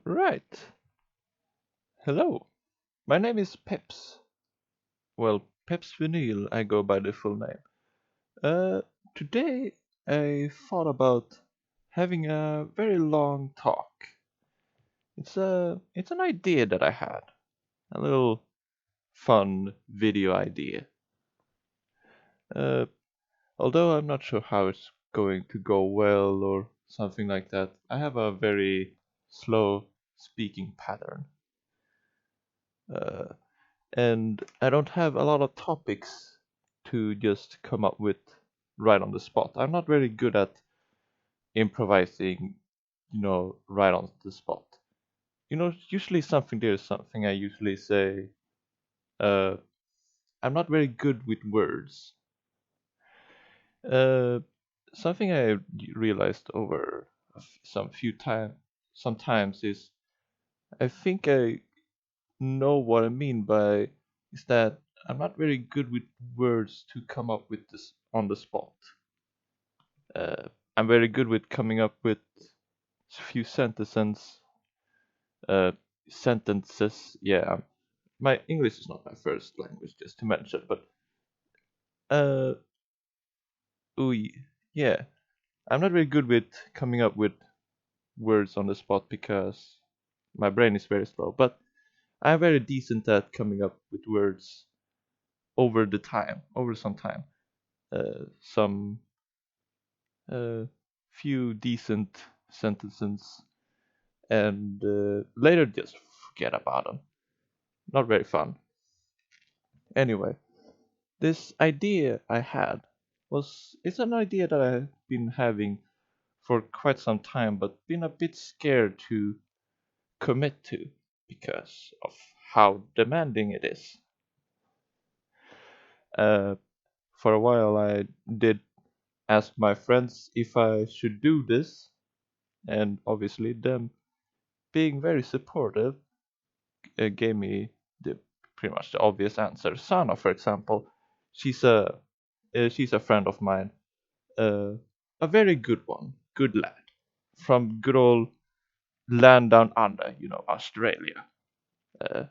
Right. Hello. My name is Peps. Well, Peps Vinyl, I go by the full name. Uh, Today I thought about having a very long talk. It's an idea that I had. A little fun video idea. Uh, Although I'm not sure how it's going to go well or something like that. I have a very slow speaking pattern. Uh, and I don't have a lot of topics to just come up with right on the spot. I'm not very good at improvising, right on the spot. Usually there's something I usually say. Uh, I'm not very good with words. Uh, Something I realized over some few time sometimes is I think I know what I mean by is that I'm not very good with words to come up with this on the spot. Uh, I'm very good with coming up with a few uh, sentences. Yeah, my English is not my first language, just to mention, but uh, ooh, yeah, I'm not very good with coming up with words on the spot because my brain is very slow. But I'm very decent at coming up with words over some time. Some few decent sentences and later just forget about them. Not very fun. Anyway, this idea I had it's an idea that I've been having for quite some time, but been a bit scared to commit to because of how demanding it is. Uh, for a while, I did ask my friends if I should do this, and obviously, them being very supportive gave me the pretty much the obvious answer. Sana, for example, she's a she's a friend of mine, uh, a very good one, good lad, from good old land down under, Australia. Uh,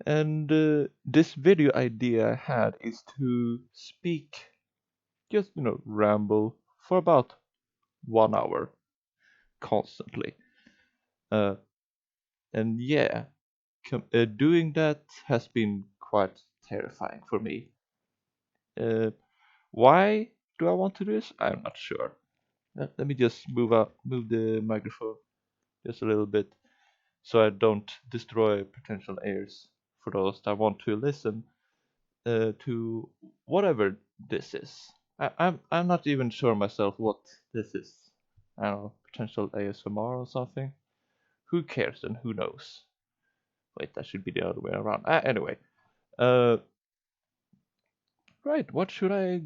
and this video idea I had is to speak, just ramble for about 1 hour constantly. Uh, and yeah, doing that has been quite terrifying for me. Uh, why do I want to do this? I'm not sure. Let me just move the microphone just a little bit so I don't destroy potential ears for those that want to listen to whatever this is. I'm not even sure myself what this is. I don't know, potential ASMR or something. Who cares and who knows? Wait, that should be the other way around. Anyway, uh, right. What should I,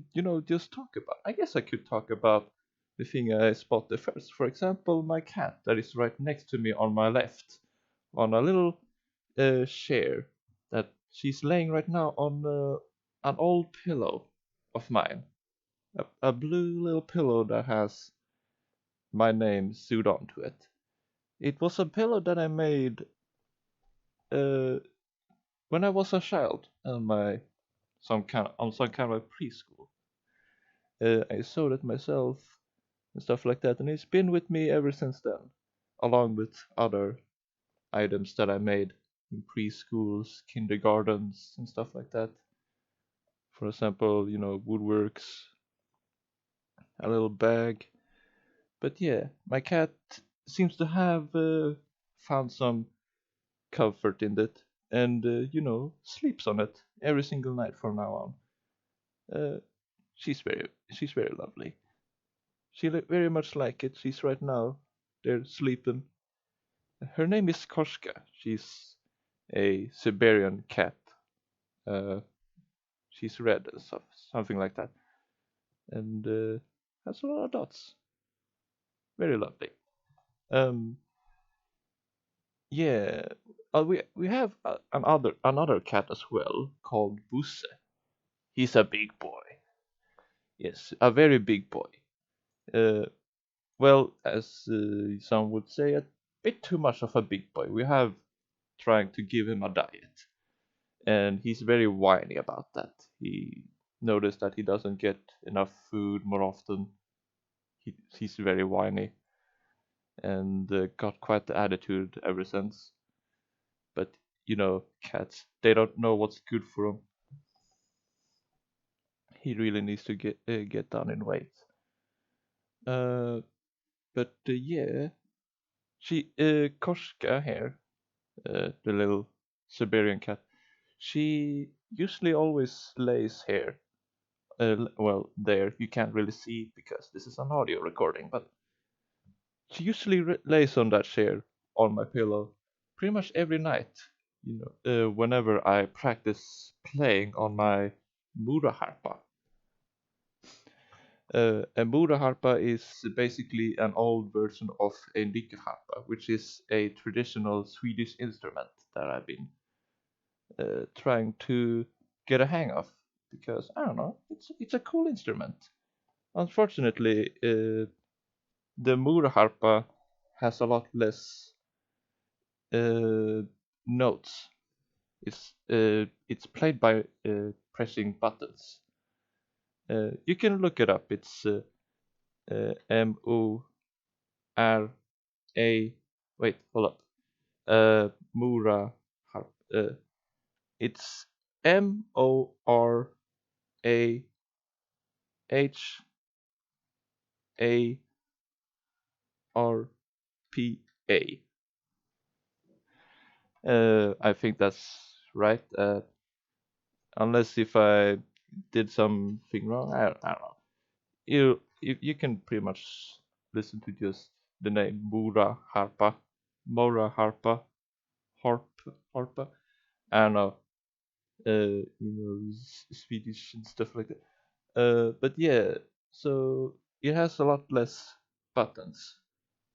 just talk about? I guess I could talk about the thing I spotted first. For example, my cat that is right next to me on my left, on a little chair that she's laying right now on an old pillow of mine. A blue little pillow that has my name sewed onto it. It was a pillow that I made uh, when I was a child on some kind of preschool. I sewed it myself and stuff like that, and it's been with me ever since then, along with other items that I made in preschools, kindergartens, and stuff like that. For example, woodworks, a little bag. But yeah, my cat seems to have found some comfort in it, and sleeps on it every single night from now on. Uh, she's very lovely. She very much like it. She's right now there sleeping. Her name is Koshka. She's a Siberian cat. Uh, she's red and stuff, something like that, and has a lot of dots. Very lovely. Um, yeah. We have another cat as well called Busse. He's a big boy. Yes, a very big boy. Uh, well, as some would say, a bit too much of a big boy. We have trying to give him a diet, and he's very whiny about that. He noticed that he doesn't get enough food more often. He's very whiny and got quite the attitude ever since. But cats, they don't know what's good for them. He really needs to get down in weight. Uh, but yeah, she Koshka here, the little Siberian cat. She usually always lays here. Well, there you can't really see it because this is an audio recording, but she usually lays on that chair on my pillow pretty much every night. Whenever I practice playing on my Mura harpa. A Mura harpa is basically an old version of a nyckelharpa, which is a traditional Swedish instrument that I've been trying to get a hang of because I don't know, it's a cool instrument. Unfortunately, the Mura harpa has a lot less uh, notes. It's played by pressing buttons. You can look it up. It's M-O-R-A. Wait, hold up. Mura harp. It's Morahpa. I think that's right. Unless if I did something wrong, I don't know. You can pretty much listen to just the name Mora Harpa, Harp, Harpa. I don't know, Swedish and stuff like that. But yeah, so it has a lot less buttons,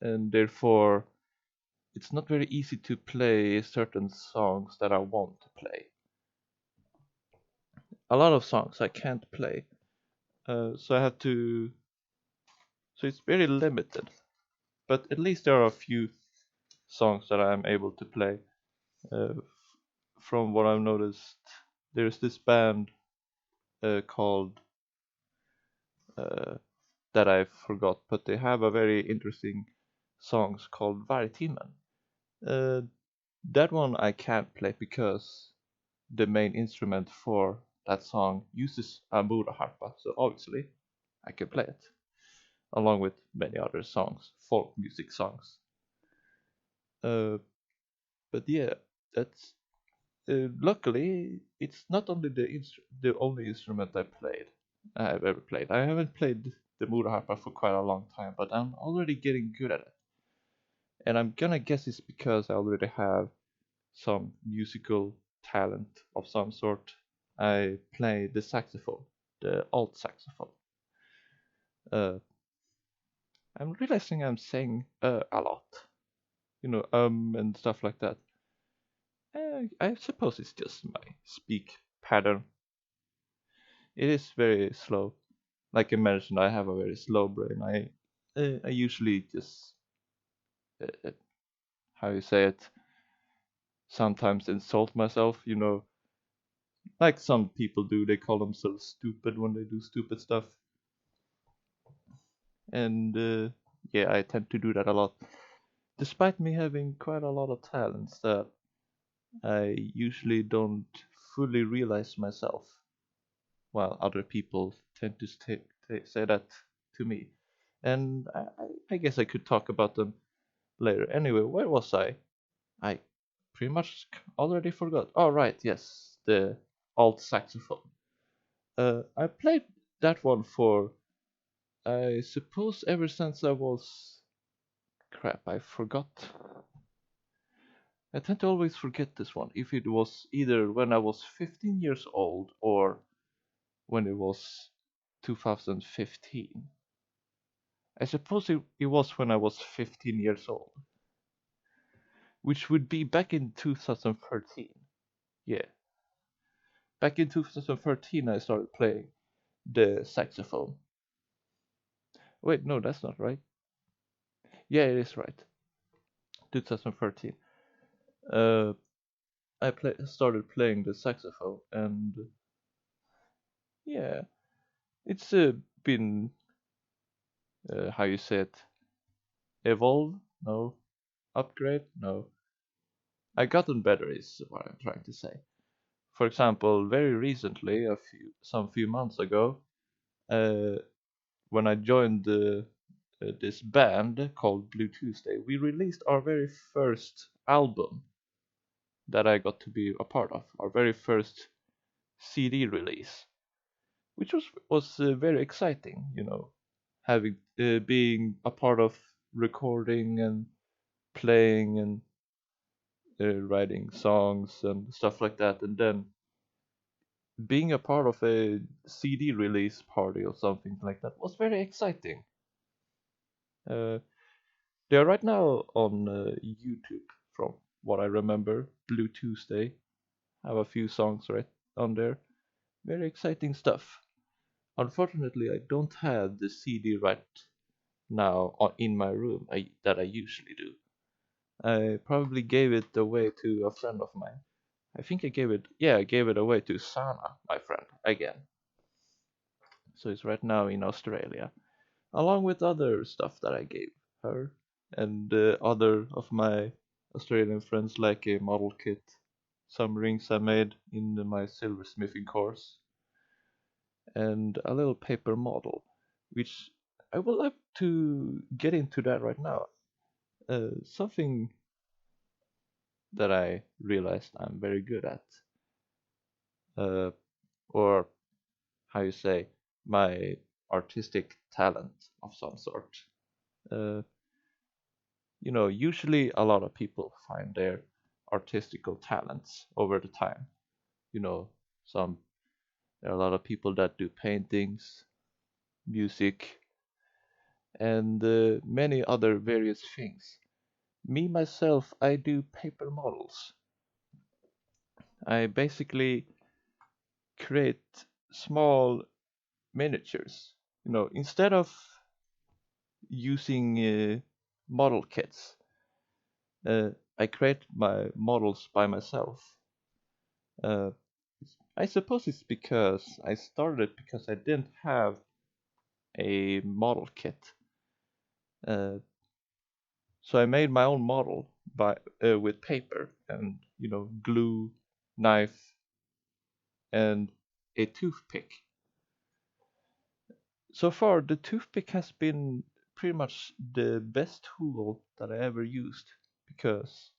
and therefore it's not very easy to play certain songs that I want to play. A lot of songs I can't play, so I have to. So it's very limited, but at least there are a few songs that I'm able to play. Uh, from what I've noticed, there's this band called uh, that I forgot, but they have a very interesting songs called Vargtimmen. Uh, that one I can't play because the main instrument for that song uses a Mura harpa, so obviously I can play it along with many other songs, folk music songs. Uh, but yeah, that's luckily it's not only the only instrument I've ever played. I haven't played the Mura harpa for quite a long time, but I'm already getting good at it. And I'm gonna guess it's because I already have some musical talent of some sort. I play the saxophone, the alt saxophone. Uh, I'm realizing I'm saying a lot, and stuff like that. I suppose it's just my speak pattern. It is very slow. Like I mentioned, I have a very slow brain. I usually just how you say it, sometimes insult myself. Like some people do. They call themselves stupid when they do stupid stuff, and yeah, I tend to do that a lot. Despite me having quite a lot of talents that I usually don't fully realize myself, while other people tend to say that to me. And I guess I could talk about them later. Anyway, where was I? I pretty much already forgot. Oh, right, yes, the alt saxophone. I played that one for, I suppose, ever since I was. Crap, I forgot. I tend to always forget this one. If it was either when I was 15 years old or when it was 2015. I suppose it was when I was 15 years old, which would be back in 2013. Yeah, back in 2013 I started playing the saxophone. Wait, no, that's not right. Yeah, it is right. 2013. Uh, started playing the saxophone, and yeah, it's been how you say it, evolve? No, upgrade? No, I gotten better is what I'm trying to say. For example, very recently, some few months ago, uh, when I joined this band called Blue Tuesday, we released our very first album that I got to be a part of, our very first CD release, which was very exciting, having being a part of recording and playing and writing songs and stuff like that, and then being a part of a CD release party or something like that was very exciting. Uh, they are right now on YouTube, from what I remember. Blue Tuesday have a few songs right on there. Very exciting stuff. Unfortunately, I don't have the CD right now in my room that I usually do. I probably gave it away to a friend of mine. I think I gave it away to Sana, my friend, again. So it's right now in Australia, along with other stuff that I gave her and other of my Australian friends, like a model kit, some rings I made in my silversmithing course, and a little paper model, which I would like to get into that right now. Something that I realized I'm very good at, uh, or how you say, my artistic talent of some sort. Uh, Usually a lot of people find their artistical talents over the time. You know, some there are a lot of people that do paintings, music, and many other various things. Me myself, I do paper models. I basically create small miniatures. Instead of using model kits, uh, I create my models by myself. Uh, I suppose it's because I started because I didn't have a model kit. Uh, so I made my own model with paper and glue, knife, and a toothpick. So far, the toothpick has been pretty much the best tool that I ever used because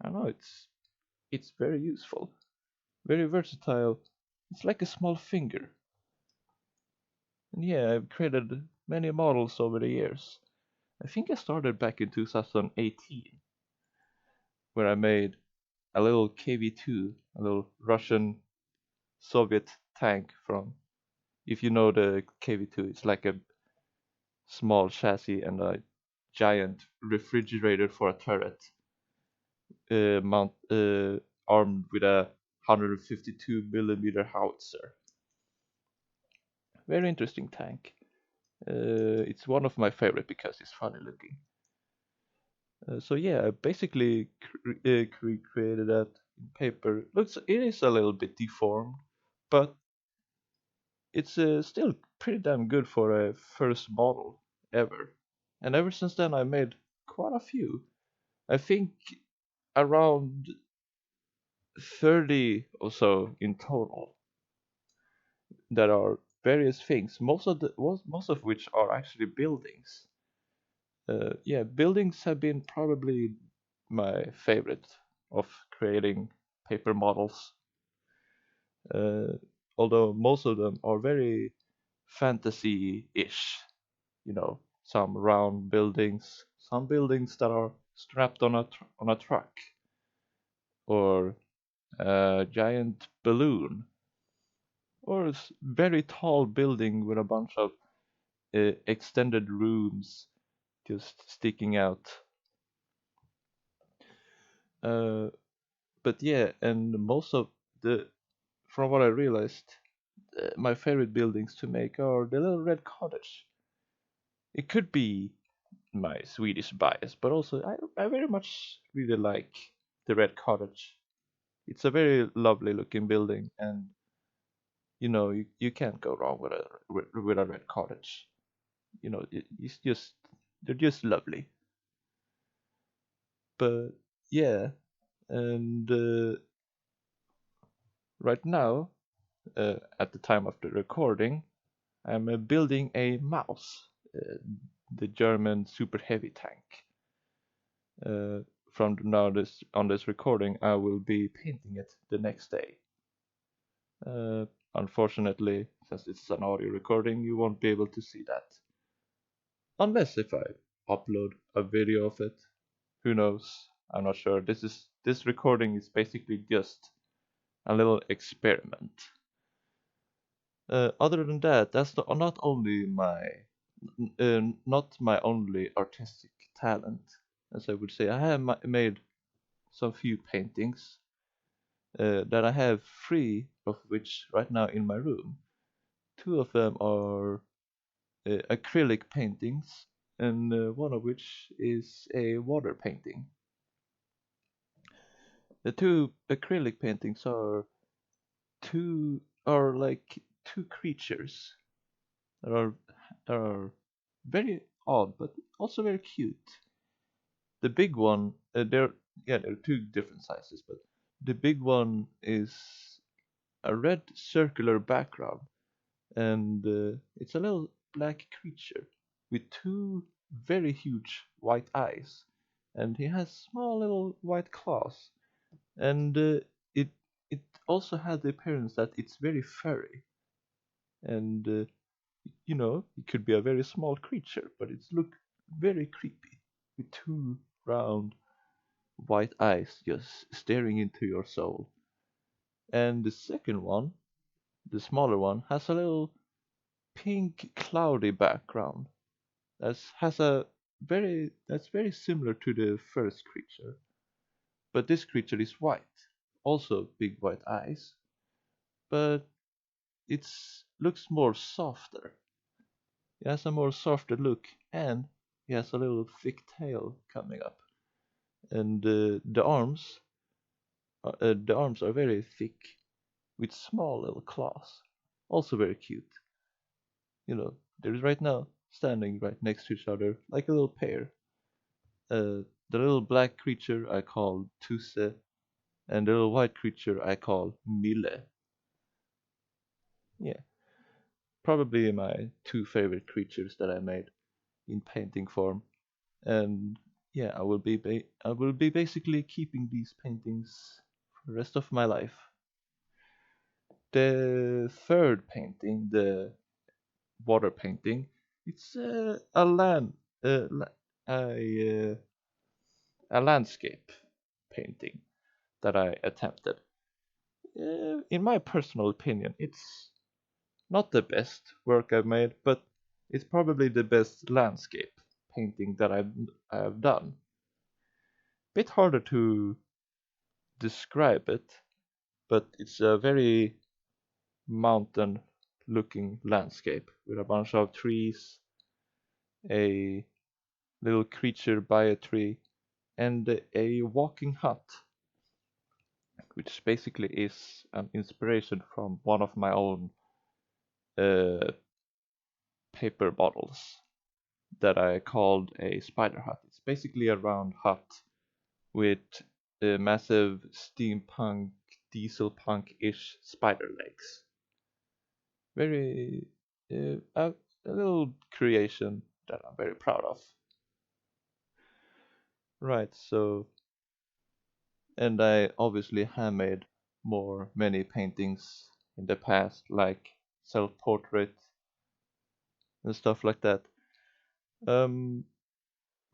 I don't know, it's very useful, very versatile. It's like a small finger. And yeah, I've created many models over the years. I think I started back in 2018, where I made a little KV-2, a little Russian Soviet tank from, if you know the KV-2, it's like a small chassis and a giant refrigerator for a turret, armed with a 152 millimeter howitzer. Very interesting tank. It's one of my favorite because it's funny looking. So yeah, I basically created that in paper. It is a little bit deformed, but it's still pretty damn good for a first model ever. And ever since then, I made quite a few. I think around 30 or so in total that are various things. Most of which are actually buildings. Yeah, buildings have been probably my favorite of creating paper models. Uh, Although most of them are very fantasy-ish. Some round buildings, some buildings that are strapped on a truck, or a giant balloon, or a very tall building with a bunch of extended rooms just sticking out. Uh, but yeah, and most of the, from what I realized, my favorite buildings to make are the little red cottage. It could be my Swedish bias, but also I very much really like the Red Cottage. It's a very lovely looking building, and you can't go wrong with a Red Cottage. It's just they're just lovely. But yeah, and right now, at the time of the recording, I'm building a mouse, the German super heavy tank. Uh, from now this on this recording, I will be painting it the next day. Uh, Unfortunately, since it's an audio recording, you won't be able to see that. Unless if I upload a video of it. Who knows? I'm not sure. This recording is basically just a little experiment. Other than that, that's not only not my only artistic talent, as I would say. I have made some few paintings that I have three of which right now in my room. Two of them are acrylic paintings, and one of which is a water painting. The two acrylic paintings are like two creatures that are very odd but also very cute. The big one, they're two different sizes, but the big one is a red circular background, and it's a little black creature with two very huge white eyes, and he has small little white claws, and it it also had the appearance that it's very furry, and it could be a very small creature, but it's look very creepy with two round white eyes just staring into your soul. And the second one, the smaller one, has a little pink cloudy background that's very similar to the first creature, but this creature is white, also big white eyes, but it looks more softer. It has a more softer look, and he has a little thick tail coming up, and the arms are very thick with small little claws, also very cute. They're right now standing right next to each other like a little pair. The little black creature I call Tuse, and the little white creature I call Mille. Yeah, probably my two favorite creatures that I made in painting form. And yeah, I will be basically keeping these paintings for the rest of my life. The third painting, the water painting, it's uh, la- a, uh, a landscape painting that I attempted. In my personal opinion, it's not the best work I've made, but it's probably the best landscape painting that I have done. Bit harder to describe it, but it's a very mountain looking landscape with a bunch of trees, a little creature by a tree, and a walking hut, which basically is an inspiration from one of my own uh, paper bottles that I called a spider hut. It's basically a round hut with massive steampunk, diesel punk-ish spider legs. Very a little creation that I'm very proud of. Right, so and I obviously have made many paintings in the past, like self-portrait and stuff like that. Um,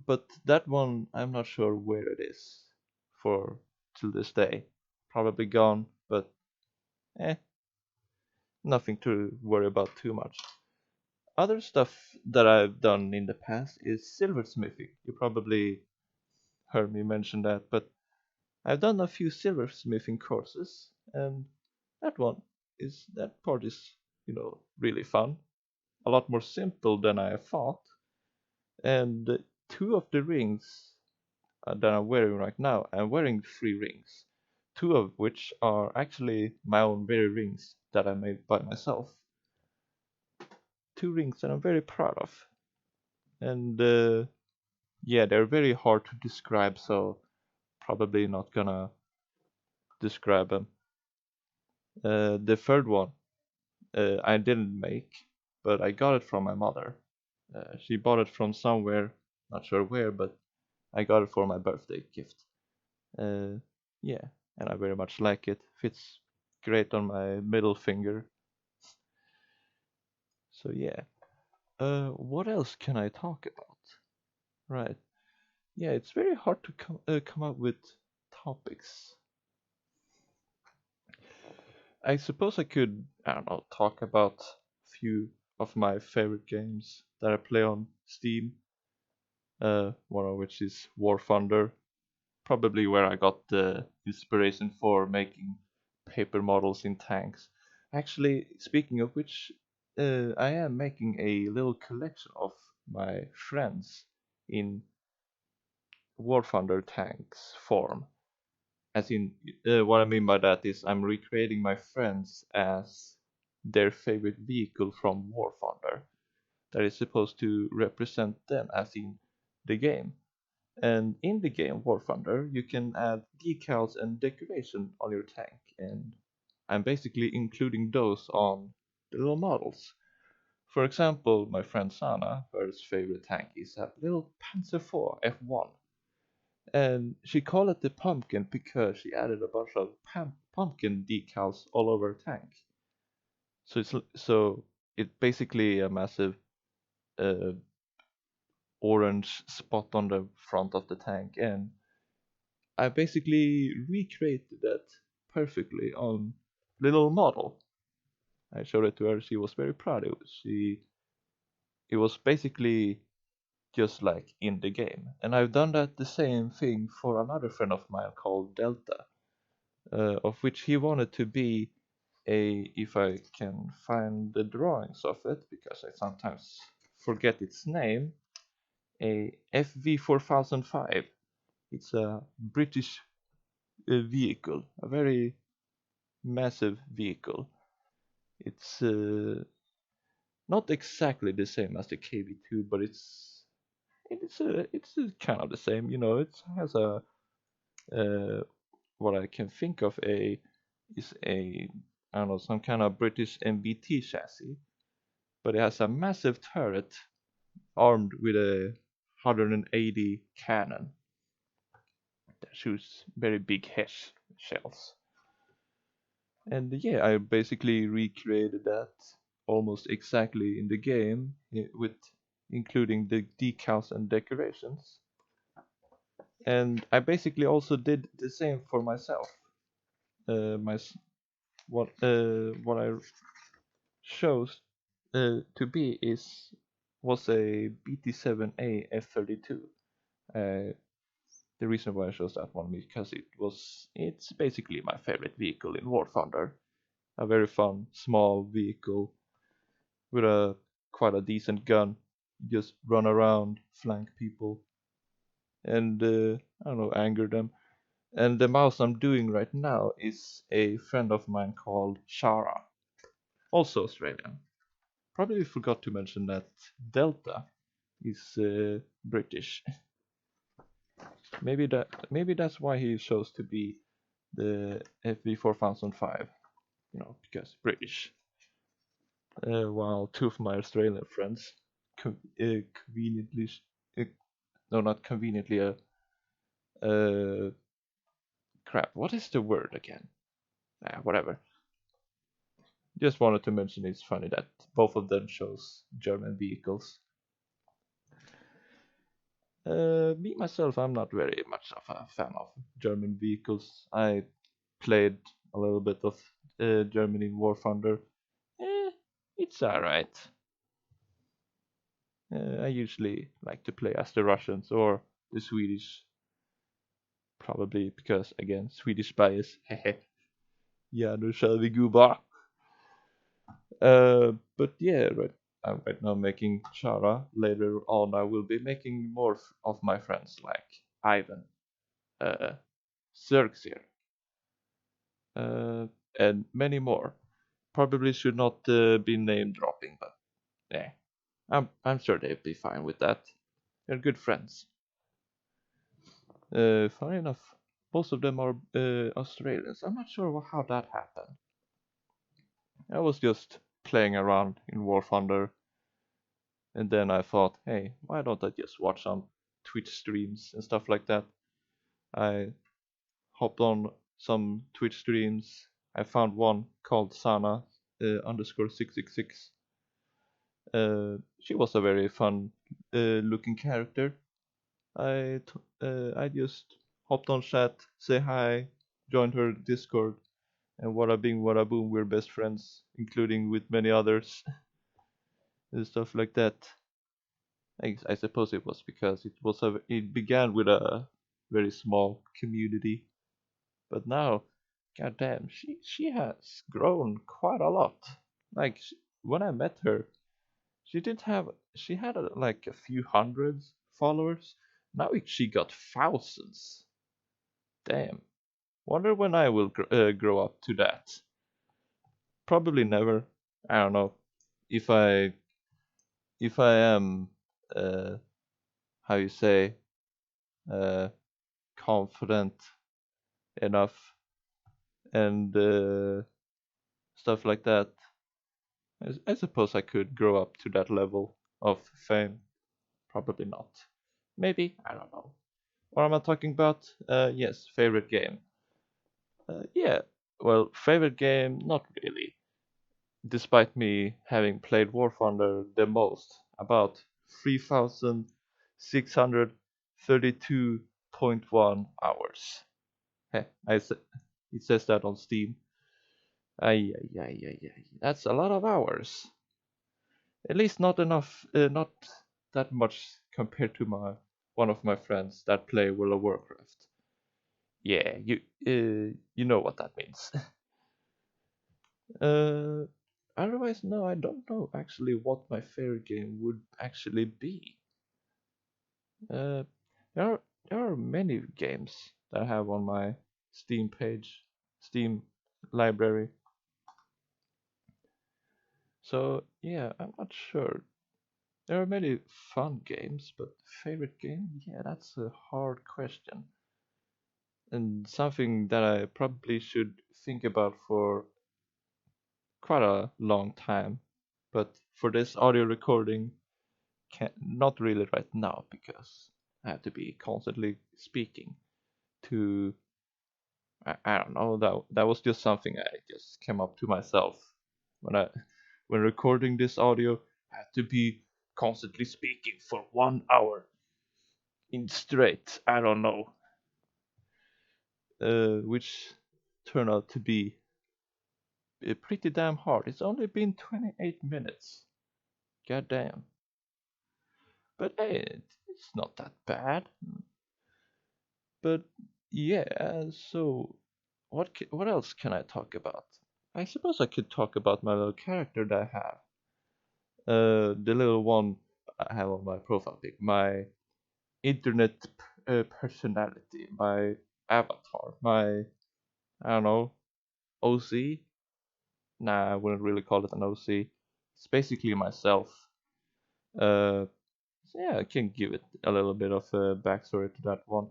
but that one I'm not sure where it is for till this day. Probably gone, but eh, nothing to worry about too much. Other stuff that I've done in the past is silversmithing. You probably heard me mention that, but I've done a few silversmithing courses, and that part is, really fun. A lot more simple than I thought, and two of the rings that I'm wearing right now, I'm wearing 3 rings, two of which are actually my own very rings that I made by myself. 2 rings that I'm very proud of. And yeah, they're very hard to describe, so probably not gonna describe them. The third one I didn't make, but I got it from my mother. She bought it from somewhere, not sure where, but I got it for my birthday gift. Uh, yeah, and I very much like it. Fits great on my middle finger. So yeah. What else can I talk about? Right. Yeah, it's very hard to come up with topics. I suppose I could, I don't know, talk about a few of my favorite games that I play on Steam. One of which is War Thunder, probably where I got the inspiration for making paper models in tanks. Actually, speaking of which, I am making a little collection of my friends in War Thunder tanks form. As in, what I mean by that is I'm recreating my friends as their favorite vehicle from War Thunder that is supposed to represent them as in the game. And in the game War Thunder, you can add decals and decoration on your tank, and I'm basically including those on the little models. For example, my friend Sana, her favorite tank is a little Panzer IV F1, and she called it the pumpkin because she added a bunch of pumpkin decals all over her tank. So it's basically a massive uh, orange spot on the front of the tank, and I basically recreated that perfectly on little model. I showed it to her. She was very proud. It was basically just like in the game. And I've done that the same thing for another friend of mine called Delta, of which he wanted to be a, if I can find the drawings of it, because I sometimes forget its name, a FV4005. It's a British vehicle, a very massive vehicle. It's not exactly the same as the KB2, but it's kind of the same. You know, it has a uh, what I can think of a is a, I don't know, some kind of British MBT chassis, but it has a massive turret armed with a 180 cannon that shoots very big hesh shells. And yeah, I basically recreated that almost exactly in the game, with including the decals and decorations. And I basically also did the same for myself. My what I chose to be is was a BT7A F32. Uh, the reason why I chose that one is because it's basically my favorite vehicle in War Thunder. A very fun small vehicle with a quite a decent gun. Just run around, flank people, and I don't know, anger them. And the mouse I'm doing right now is a friend of mine called Shara, also Australian. Probably forgot to mention that Delta is British. Maybe that's why he chose to be the FV4005. You know, because British. While two of my Australian friends conveniently, uh, no, not conveniently, uh, crap. What is the word again? Whatever. Just wanted to mention it's funny that both of them chose German vehicles. Me myself, I'm not very much of a fan of German vehicles. I played a little bit of German in War Thunder. Eh, it's alright. I usually like to play as the Russians or the Swedish, probably because again Swedish bias. Ja, nu kör vi gubbar. But yeah, right. I'm right now making Chara. Later on, I will be making more of my friends like Ivan, uh, Xerxir, uh, and many more. Probably should not be name dropping, but yeah, I'm sure they'd be fine with that. They're good friends. Funny enough, most of them are Australians. I'm not sure how that happened. I was just playing around in War Thunder, and then I thought, hey, why don't I just watch some Twitch streams and stuff like that? I hopped on some Twitch streams. I found one called Sana underscore 666. She was a very fun looking character. I just hopped on chat, say hi, joined her Discord, and wada bing wada boom, we're best friends, including with many others and stuff like that. I suppose it was because it began with a very small community, but now, goddamn, she has grown quite a lot. Like when I met her, she had like a few hundreds followers. Now she got thousands. Damn. Wonder when I will grow up to that. Probably never. I don't know if I am uh, how you say uh, confident enough and stuff like that. I suppose I could grow up to that level of fame. Probably not. Maybe, I don't know. What am I talking about? Yes, favorite game. Yeah, well, favorite game, not really. Despite me having played War Thunder the most, about 3,632.1 hours. Heh, it says that on Steam. Ay, ay, ay, ay, ay. That's a lot of hours. At least not enough, not that much compared to my one of my friends that play World of Warcraft. Yeah, you know what that means. uh, Otherwise, no, I don't know actually what my favorite game would actually be. Uh, there are there are many games that I have on my Steam page, Steam library. So yeah, I'm not sure. There are many fun games, but favorite game? Yeah, that's a hard question. And something that I probably should think about for quite a long time. But for this audio recording, not really right now because I have to be constantly speaking to. I don't know. That was just something I just came up to myself when I when recording this audio. I have to be constantly speaking for 1 hour in straight. I don't know, which turned out to be pretty damn hard. It's only been 28 minutes. God damn. But hey, it's not that bad. But yeah, so what else can I talk about? I suppose I could talk about my little character that I have. The little one I have on my profile pic, my internet personality, my avatar, my I don't know OC. Nah, I wouldn't really call it an OC. It's basically myself. Uh, so yeah, I can give it a little bit of a backstory to that one.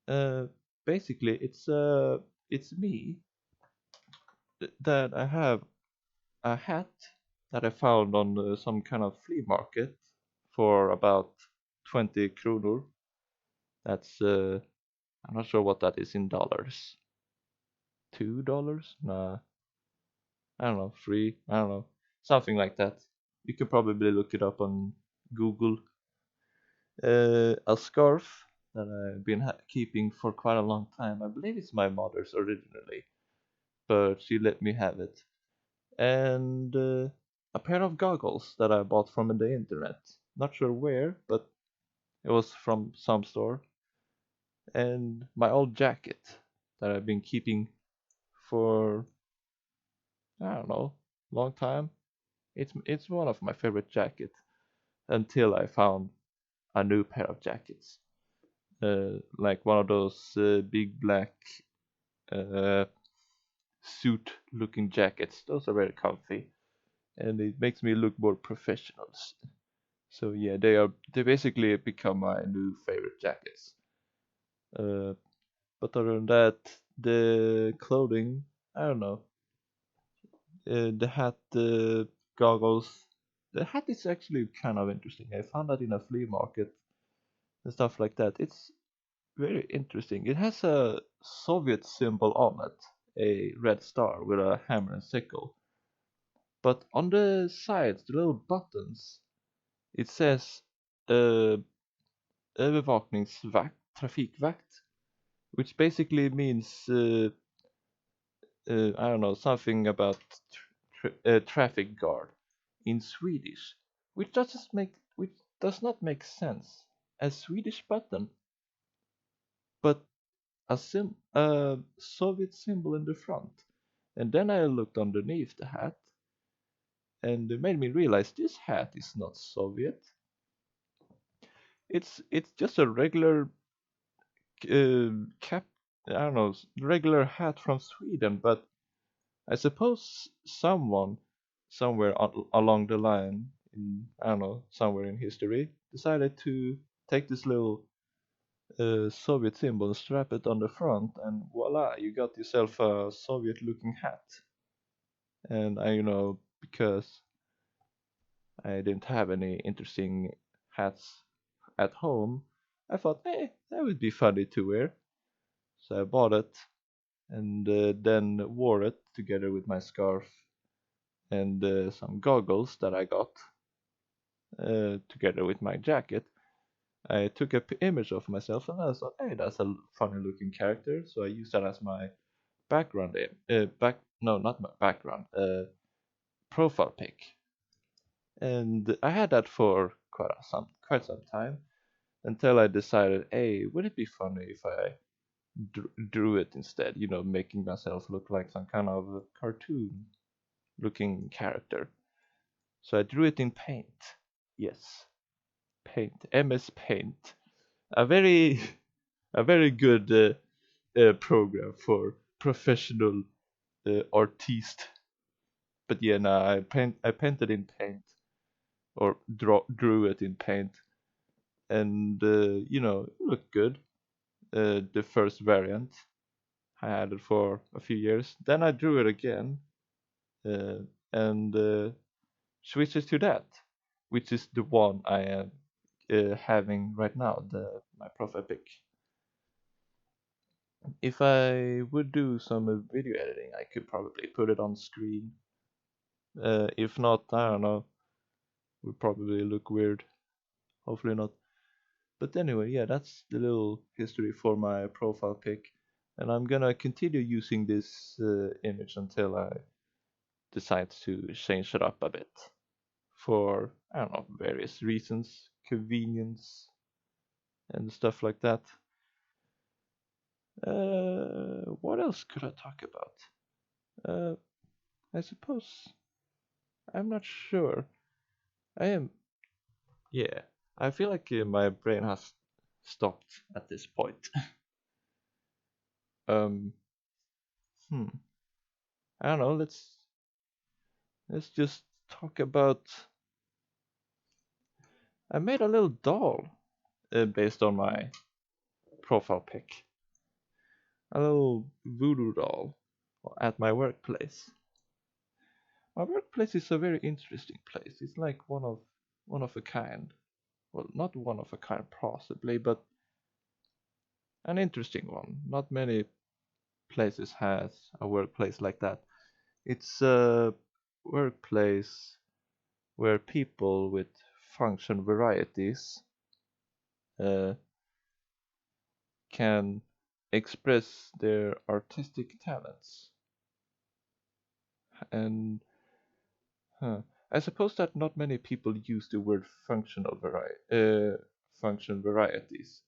Uh, Basically, it's me that I have a hat that I found on some kind of flea market for about 20 kronor. That's I'm not sure what that is in dollars. $2? Nah, I don't know. Three? I don't know. Something like that. You could probably look it up on Google. A scarf that I've been keeping for quite a long time. I believe it's my mother's originally, but she let me have it. And a pair of goggles that I bought from the internet. Not sure where, but it was from some store. And my old jacket that I've been keeping for, I don't know, long time. It's one of my favorite jackets until I found a new pair of jackets. Like one of those big black uh, suit-looking jackets. Those are very comfy, and it makes me look more professional. So yeah, they basically become my new favorite jackets. Uh, but other than that, the clothing, I don't know. The hat, the goggles. The hat is actually kind of interesting. I found that in a flea market and stuff like that. It's very interesting. It has a Soviet symbol on it, a red star with a hammer and sickle. But on the sides, the little buttons, it says uh, övervakningsvakt, trafikvakt, which basically means I don't know, something about traffic guard in Swedish, which does not make sense. A Swedish button, but a Soviet symbol in the front. And then I looked underneath the hat, and it made me realize this hat is not Soviet. It's just a regular cap. I don't know, regular hat from Sweden, but I suppose someone somewhere along the line, in I don't know, somewhere in history, decided to take this little Soviet symbol and strap it on the front, and voila, you got yourself a Soviet-looking hat. And because I didn't have any interesting hats at home, I thought, hey, that would be funny to wear. So I bought it and then wore it together with my scarf and some goggles that I got together with my jacket. I took a image of myself and I thought, hey, that's a funny looking character. So I used that as my background, no, not my background, profile pic. And I had that for quite some time until I decided, hey, would it be funny if I drew it instead? Making myself look like some kind of cartoon looking character. So I drew it in Paint. Yes, Paint, MS Paint, a very a very good program for professional artiste. But yeah, no, I painted in Paint or drew it in Paint, and it looked good. The first variant I had it for a few years. Then I drew it again uh, and switched it to that, which is the one I am having right now, the my profile pic. If I would do some video editing, I could probably put it on screen. If not, I don't know, would probably look weird. Hopefully not. But anyway, yeah, that's the little history for my profile pic. And I'm gonna continue using this image until I decide to change it up a bit for, I don't know, various reasons, convenience, and stuff like that. What else could I talk about? Uh, I suppose I'm not sure. I am, yeah. I feel like my brain has stopped at this point. um, hmm. I don't know. Let's just talk about. I made a little doll based on my profile pic. A little voodoo doll at my workplace. My workplace is a very interesting place. It's like one of a kind. Well, not one of a kind possibly, but an interesting one. Not many places has a workplace like that. It's a workplace where people with function varieties uh, can express their artistic talents. And I suppose that not many people use the word function varieties.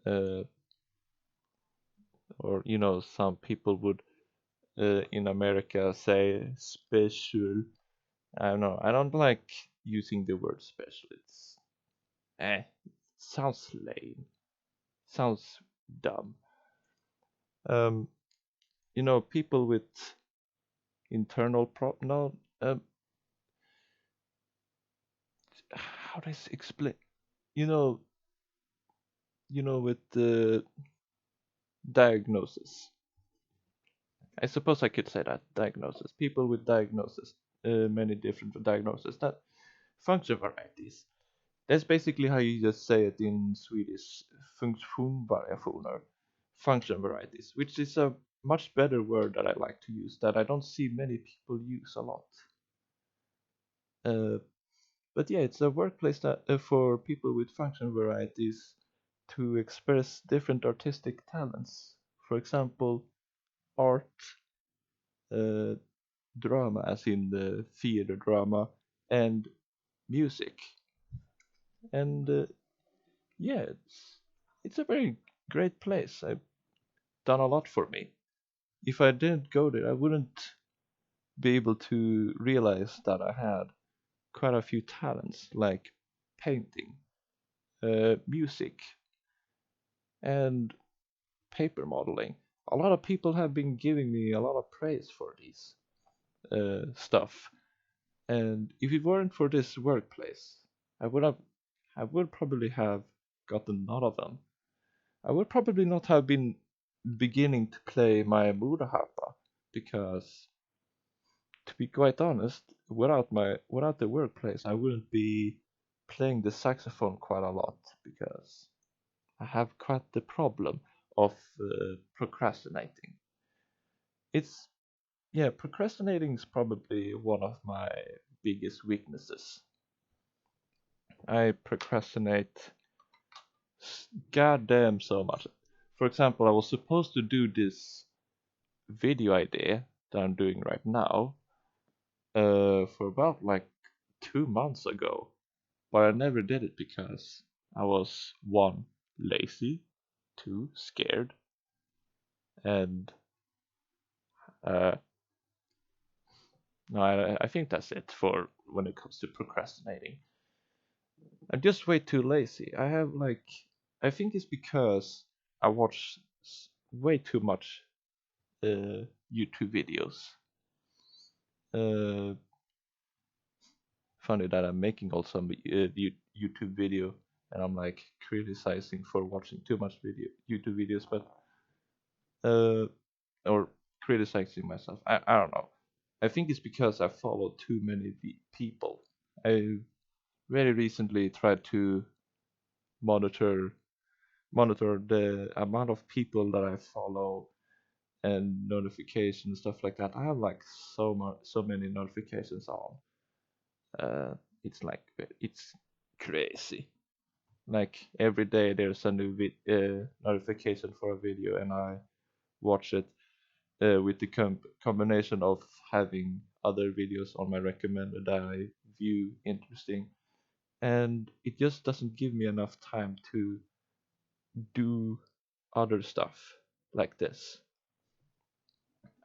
Uh, or some people would in America say special, I don't know. I don't like using the word special. It sounds lame. Sounds dumb. Um, people with internal no. How do I explain? You know, with the diagnosis. I suppose I could say that diagnosis. People with diagnosis, many different diagnoses. That function varieties. That's basically how you just say it in Swedish. Funktionsvariationer, function varieties, which is a much better word that I like to use. That I don't see many people use a lot. Uh, but yeah, it's a workplace that for people with function varieties to express different artistic talents. For example, art, uh, drama, as in the theater drama, and music. And yeah, it's a very great place. I've done a lot for me. If I didn't go there, I wouldn't be able to realize that I had quite a few talents like painting, music, and paper modeling. A lot of people have been giving me a lot of praise for these stuff, and if it weren't for this workplace, I would have, I would probably have gotten none of them. I would probably not have been beginning to play my muraharpa because, to be quite honest, without the workplace, I wouldn't be playing the saxophone quite a lot because I have quite the problem of procrastinating. It's Yeah, procrastinating is probably one of my biggest weaknesses. I procrastinate goddamn so much. For example, I was supposed to do this video idea that I'm doing right now for about like 2 months ago, but I never did it because I was one, lazy, two, scared, and uh, no, I think that's it for when it comes to procrastinating. I'm just way too lazy. I think it's because I watch way too much YouTube videos. Uh, Funny that I'm making also a YouTube video and I'm like criticizing for watching too much YouTube videos, but uh, or criticizing myself. I don't know. I think it's because I follow too many people. I very recently tried to monitor monitor the amount of people that I follow and notifications, stuff like that. I have like so many notifications on. Uh, it's like it's crazy. Like every day there's a new notification for a video, and I watch it with the combination of having other videos on my recommended that I view interesting, and it just doesn't give me enough time to do other stuff like this.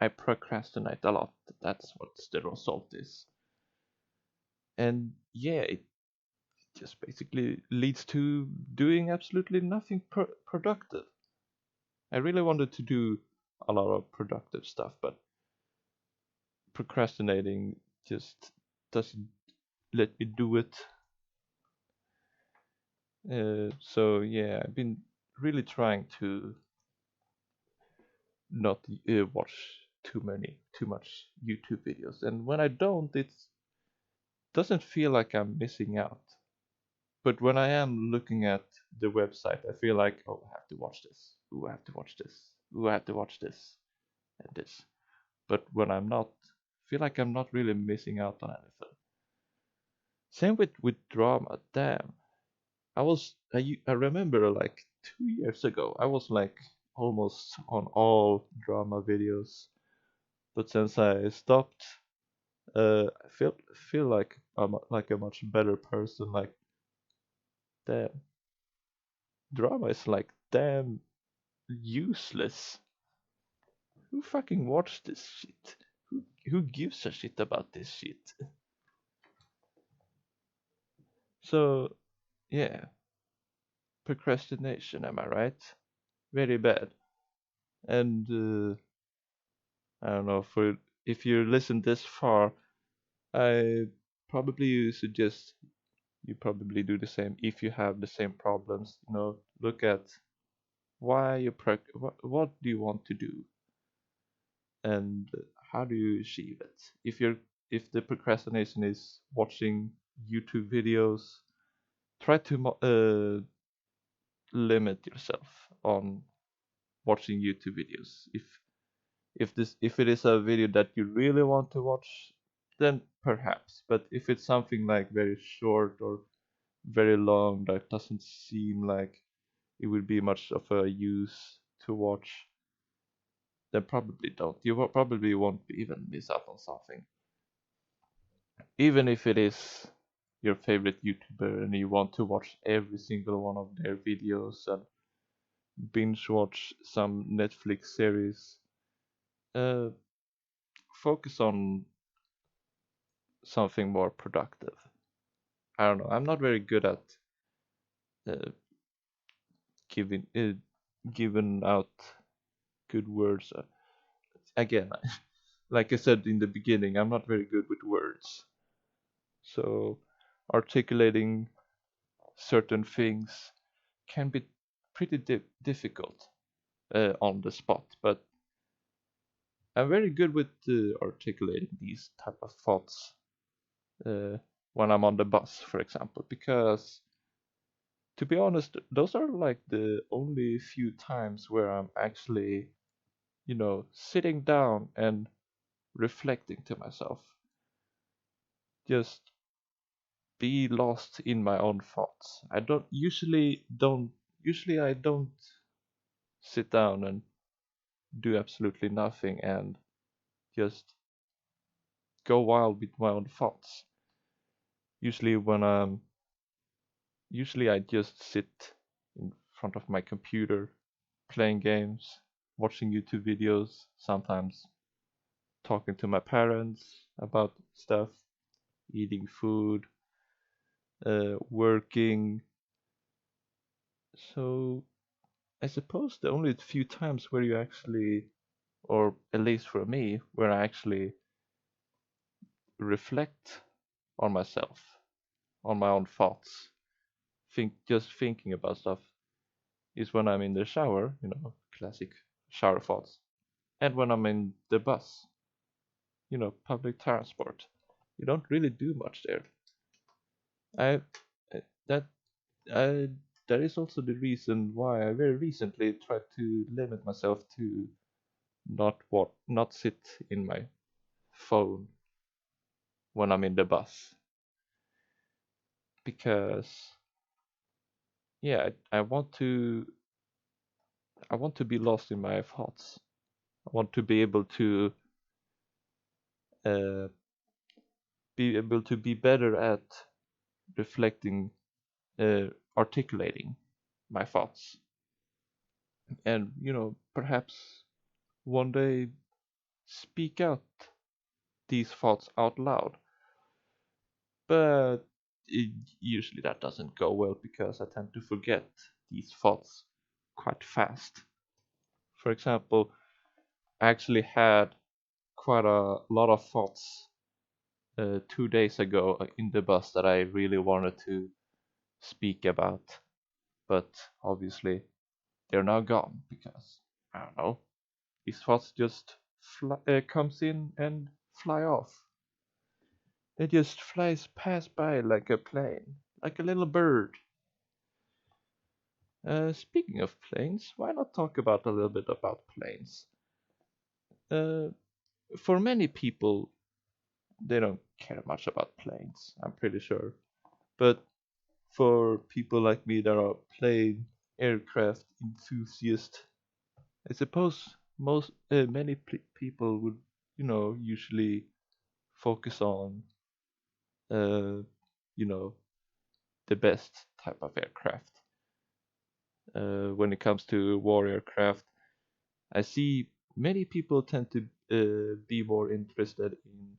I procrastinate a lot. That's what the result is. And yeah, it just basically leads to doing absolutely nothing productive. I really wanted to do a lot of productive stuff, but procrastinating just doesn't let me do it. So yeah, I've been really trying to not watch too much YouTube videos, and when I don't, it doesn't feel like I'm missing out. But when I am looking at the website, I feel like, oh, I have to watch this. Ooh, I have to watch this. Ooh, I have to watch this and this. But when I'm not, I feel like I'm not really missing out on anything. Same with drama. Damn, I remember like 2 years ago, I was like almost on all drama videos. But since I stopped, I feel like I'm like a much better person. Like, damn, drama is like damn useless. Who fucking watched this shit? Who gives a shit about this shit? So yeah, procrastination. Am I right? Very bad. And I don't know for if you listen this far, I probably suggest you probably do the same if you have the same problems. Look at why what do you want to do and how do you achieve it. If the procrastination is watching YouTube videos, try to limit yourself on watching YouTube videos. If it is a video that you really want to watch, then perhaps. But if it's something like very short or very long that doesn't seem like it would be much of a use to watch, then probably don't. You probably won't even miss out on something. Even if it is your favorite YouTuber and you want to watch every single one of their videos and binge watch some Netflix series, uh, focus on something more productive. I don't know. I'm not very good at uh, giving giving out good words. Again, like I said in the beginning, I'm not very good with words. So articulating certain things can be pretty difficult on the spot. But I'm very good with articulating these type of thoughts uh, when I'm on the bus, for example, because to be honest, those are like the only few times where I'm actually, sitting down and reflecting to myself, just be lost in my own thoughts. Usually I don't sit down and do absolutely nothing and just go wild with my own thoughts. Usually when I'm usually I just sit in front of my computer playing games, watching YouTube videos, sometimes talking to my parents about stuff, eating food, working. So I suppose the only few times where you actually, or at least for me, where I actually reflect on myself, on my own thoughts, just thinking about stuff, is when I'm in the shower, classic shower thoughts, and when I'm in the bus, public transport. You don't really do much there. I that I that is also the reason why I very recently tried to limit myself to not sit in my phone when I'm in the bus because yeah, I want to be lost in my thoughts. I want to uh, be able to be better at reflecting, uh, articulating my thoughts, and perhaps one day speak out these thoughts out loud. But usually that doesn't go well because I tend to forget these thoughts quite fast. For example, I actually had quite a lot of thoughts 2 days ago in the bus that I really wanted to speak about, but obviously they're now gone because I don't know. These thoughts just comes in and fly off. They just flies past by like a plane, like a little bird. Speaking of planes, why not talk about a little bit about planes? Uh, for many people, they don't care much about planes, I'm pretty sure. But for people like me that are plane aircraft enthusiasts, I suppose many people would, usually focus on, uh, you know, the best type of aircraft. When it comes to war aircraft, I see many people tend to be more interested in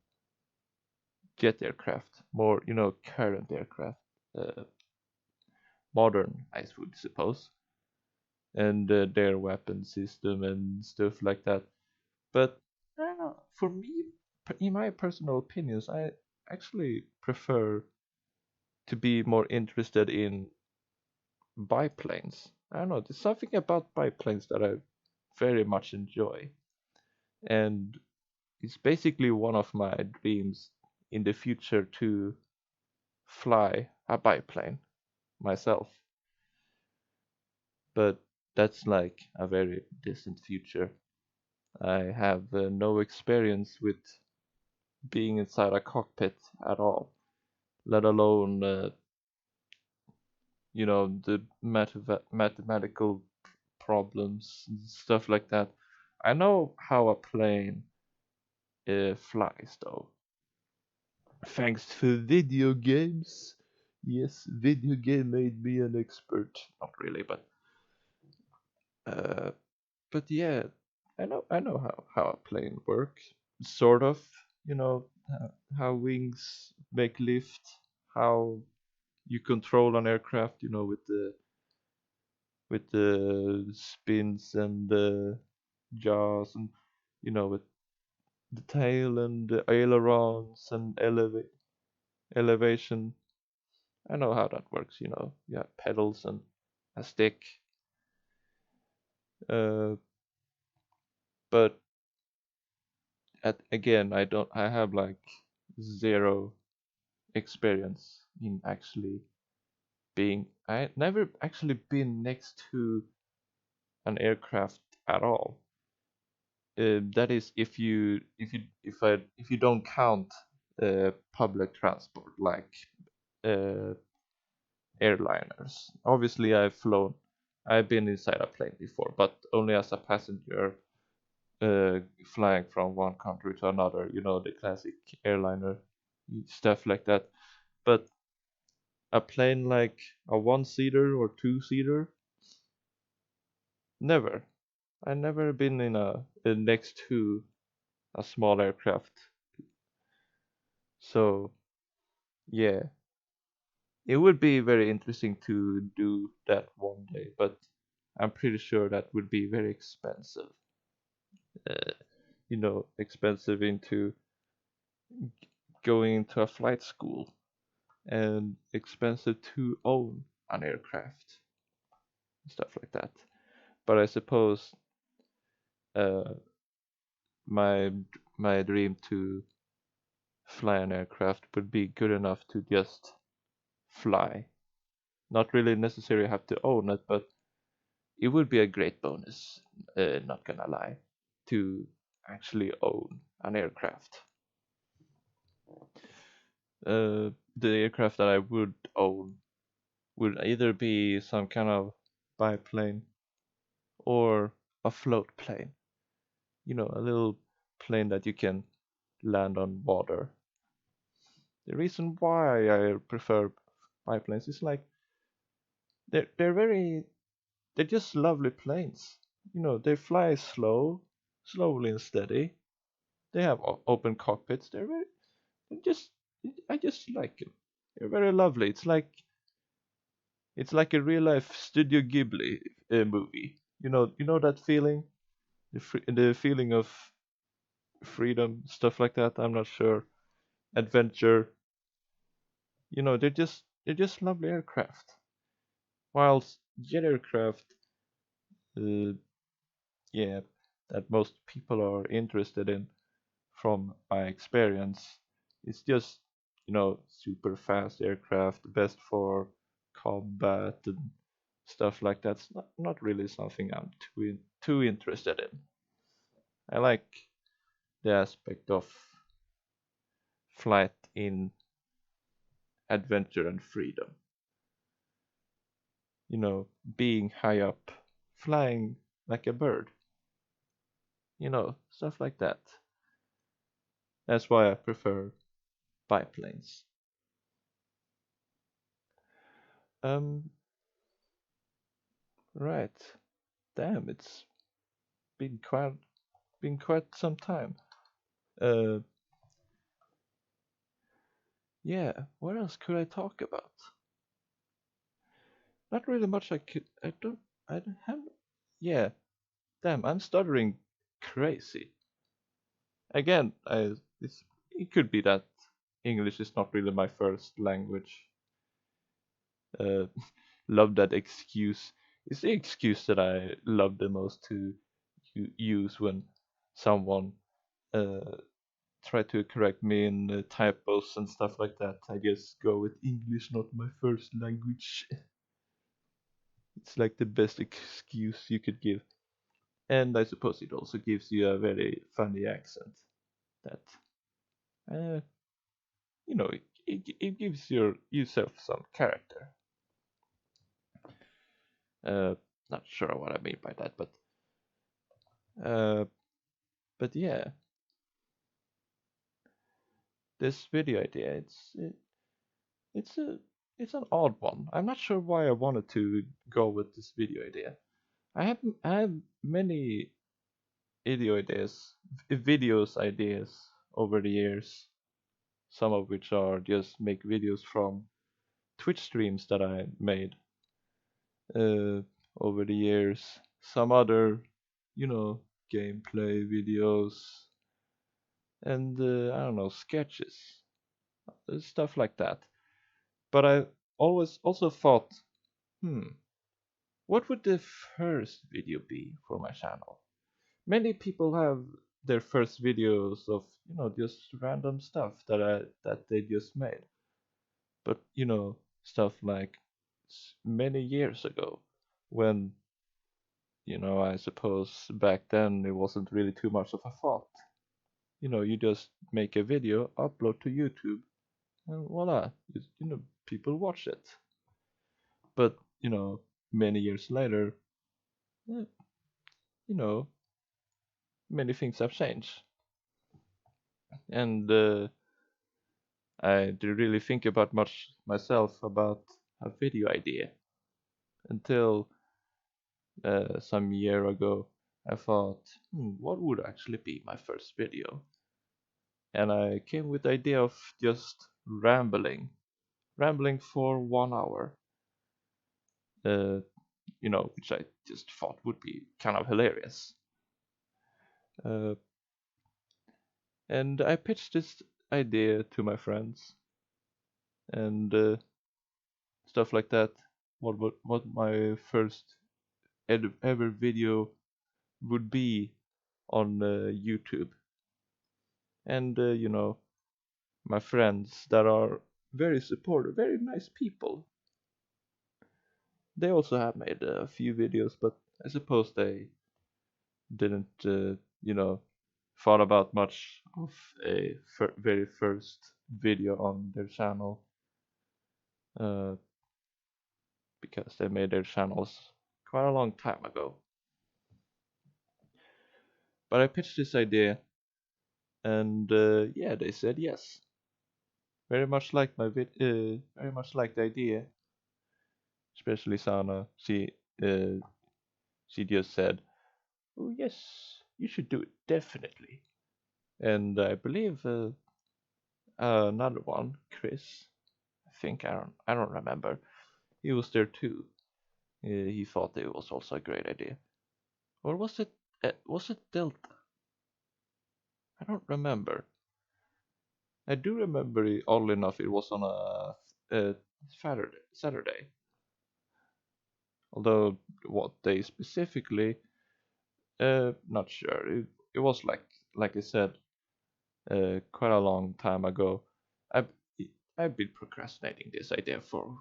jet aircraft, more, current aircraft. uh, modern, I would suppose, and their weapon system and stuff like that. But I don't know. For me, in my personal opinions, I actually prefer to be more interested in biplanes. I don't know. There's something about biplanes that I very much enjoy, and it's basically one of my dreams in the future to fly a biplane myself. But that's like a very distant future. I have no experience with being inside a cockpit at all, let alone the mathematical problems and stuff like that. I know how a plane flies though, thanks to video games. Yes, video game made me an expert. Not really, uh, but yeah, I know how a plane works, sort of. You know how wings make lift, how you control an aircraft. With the spins and the jaws and with the tail and the ailerons and elevation. I know how that works. You have pedals and a stick. Uh, but again, I have like zero experience in actually being. I never actually been next to an aircraft at all. That is if you don't count public transport like uh, airliners. Obviously, I've been inside a plane before, but only as a passenger, flying from one country to another. The classic airliner stuff like that. But a plane like a one-seater or two-seater, never. I never been next to a small aircraft. So yeah, it would be very interesting to do that one day, but I'm pretty sure that would be very expensive. Expensive into going into a flight school and expensive to own an aircraft, stuff like that. But I suppose uh, my my dream to fly an aircraft would be good enough to just fly. Not really necessarily have to own it, but it would be a great bonus. Not gonna lie, to actually own an aircraft. The aircraft that I would own would either be some kind of biplane or a float plane. A little plane that you can land on water. The reason why I prefer biplanes is like they're just lovely planes. They fly slowly and steady. They have open cockpits. They're just I just like them. They're very lovely. It's like a real life Studio Ghibli movie. You know that feeling, the feeling of freedom, stuff like that. I'm not sure. Adventure. They're just lovely aircraft. Whilst jet aircraft, uh, yeah, that most people are interested in, from my experience, it's just super fast aircraft, best for combat and stuff like that. It's not really something I'm too interested in. I like the aspect of flight in adventure and freedom. Being high up, flying like a bird, stuff like that. That's why I prefer biplanes. Um, right. Damn, it's been quite some time. Uh, yeah. What else could I talk about? not really much I could. I don't have. Yeah, damn, I'm stuttering crazy. Again, it could be that English is not really my first language. Uh, love that excuse. It's the excuse that I love the most to use when someone uh, try to correct me in typos and stuff like that. I just go with English, not my first language. It's like the best excuse you could give. And I suppose it also gives you a very funny accent that, uh, it gives yourself some character. Uh, not sure what I mean by that, uh, but yeah, this video idea, it's a it's an odd one. I'm not sure why I wanted to go with this video idea. I have many videos ideas over the years. Some of which are just make videos from Twitch streams that I made uh, over the years. Some other, you know, gameplay videos and I don't know, sketches, stuff like that. But I always also thought, hmm, what would the first video be for my channel? Many people have their first videos of, just random stuff that they just made. But, stuff like many years ago when, I suppose back then it wasn't really too much of a thought. You just make a video, upload to YouTube, and voila, people watch it. But, many years later, eh, you know, many things have changed. And I didn't really think about much myself about a video idea until some year ago. I thought, what would actually be my first video? And I came with the idea of just rambling for 1 hour, uh, which I just thought would be kind of hilarious. Uh, and I pitched this idea to my friends and stuff like that. What my first ever video would be on YouTube, and my friends that are very supportive, very nice people. They also have made a few videos, but I suppose they didn't, thought about much of a very first video on their channel, uh, because they made their channels quite a long time ago. But I pitched this idea, and yeah, they said yes. Very much like very much like the idea. Especially Sana, she just said, "Oh yes, you should do it definitely." And I believe another one, Chris. I don't remember. He was there too. He thought it was also a great idea. Or was it Delta? I don't remember. I do remember it, oddly enough, it was on a Saturday. Although what day specifically, not sure. It was like I said, quite a long time ago. I've I've been procrastinating this idea for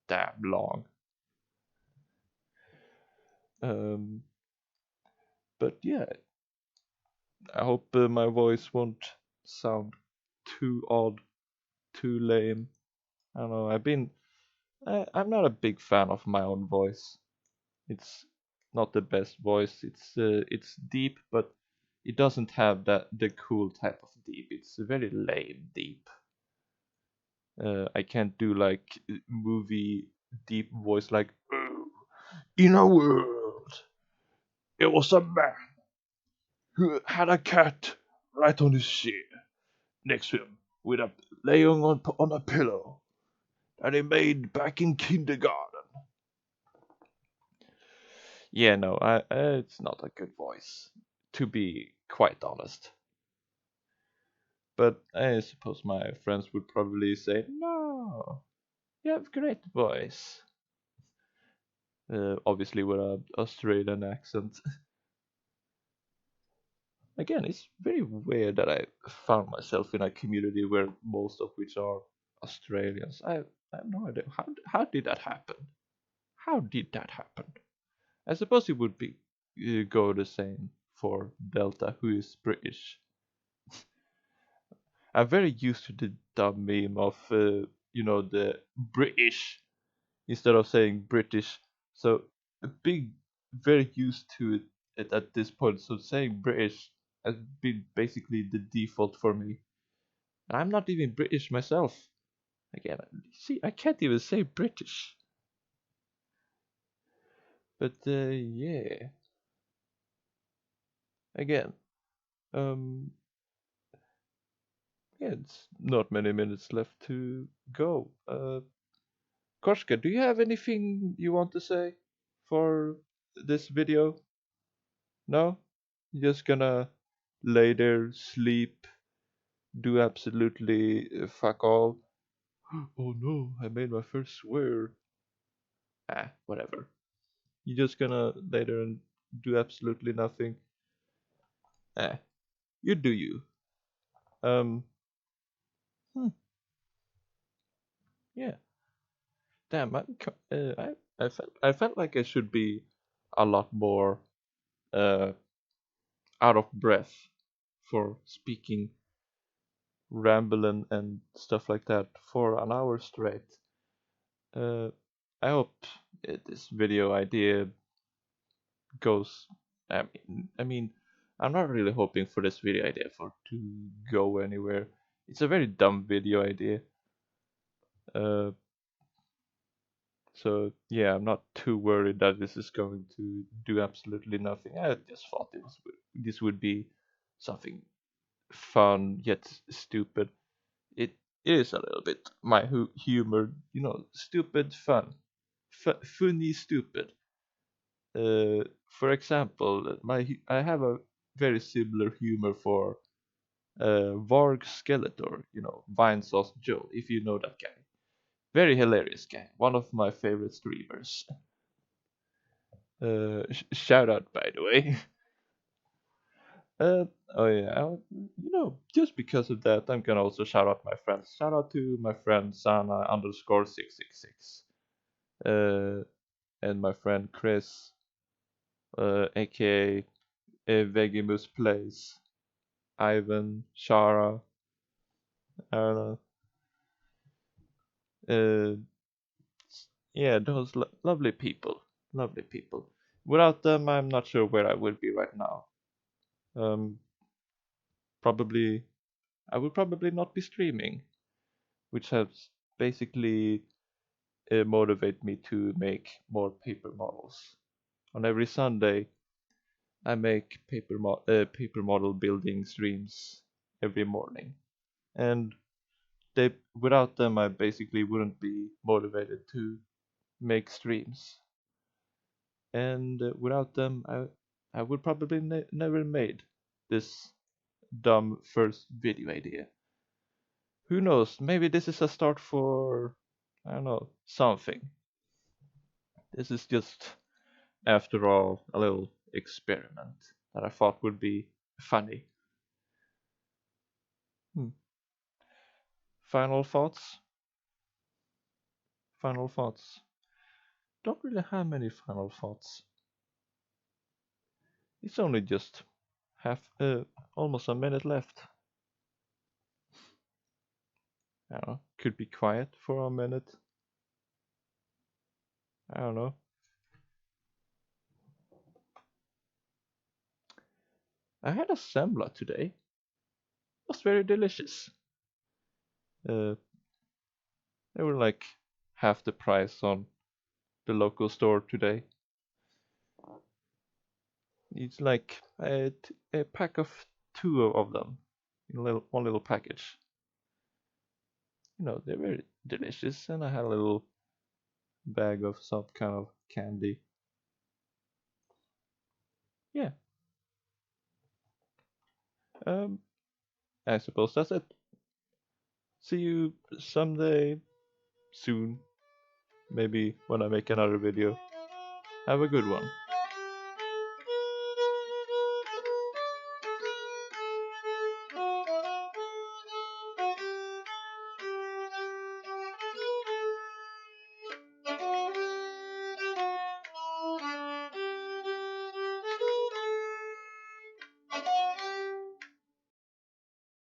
damn long. Um, but yeah, I hope my voice won't sound too odd, too lame. I don't know. I'm not a big fan of my own voice. It's not the best voice. It's deep, but it doesn't have the cool type of deep. It's a very lame deep. I can't do like movie deep voice like, "Oh, in a world, it was a man who had a cat right on his chair next to him with a laying on a pillow that he made back in kindergarten. Yeah, no, it's not a good voice, to be quite honest. But I suppose my friends would probably say, no, you have great voice. Obviously with an Australian accent. Again, it's very weird that I found myself in a community where most of which are Australians. I have no idea. How did that happen? How did that happen? I suppose it would be go the same for Delta, who is British. I'm very used to the dumb meme of the British instead of saying British. So a big, very used to it at this point. So saying British has been basically the default for me. I'm not even British myself. Again, see, I can't even say British. But yeah, again, um, yeah, it's not many minutes left to go. Koshka, do you have anything you want to say for this video? No? You're just gonna lay there, sleep, do absolutely fuck all? Oh no, I made my first swear. Whatever. You're just gonna lay there and do absolutely nothing? Ah, you do you. Um, hmm, yeah. Damn, I felt like I should be a lot more uh out of breath for speaking, rambling and stuff like that for an hour straight. Uh, I hope this video idea goes. I mean, I'm not really hoping for this video idea for to go anywhere. It's a very dumb video idea. Uh, so yeah, I'm not too worried that this is going to do absolutely nothing. I just thought this would be something fun yet stupid. It is a little bit my humor, stupid fun, funny stupid. For example, I have a very similar humor for Varg Skeletor, Vinesauce Joe, if you know that guy. Very hilarious guy, one of my favorite streamers. Shout out, by the way. Uh, oh yeah, just because of that, I'm gonna also shout out my friends. Shout out to my friend Sana underscore 666, and my friend Chris, aka Vegimus Plays, Ivan, Shara, I don't know. Yeah, those lovely people, lovely people. Without them, I'm not sure where I would be right now. Um, probably, I would probably not be streaming, which has basically motivate me to make more paper models. On every Sunday, I make paper model building streams every morning, and without them, I basically wouldn't be motivated to make streams, and without them, I would probably never made this dumb first video idea. Who knows? Maybe this is a start for, I don't know, something. This is just, after all, a little experiment that I thought would be funny. Hmm. Final thoughts? Final thoughts. Don't really have many final thoughts. It's only just almost a minute left. I don't know. Could be quiet for a minute. I don't know. I had a sembla today. It was very delicious. Uh, they were like half the price on the local store today. It's like a pack of two of them in one little package. They're very delicious, and I had a little bag of some kind of candy. Yeah. Um, I suppose that's it. See you someday soon. Maybe when I make another video. Have a good one.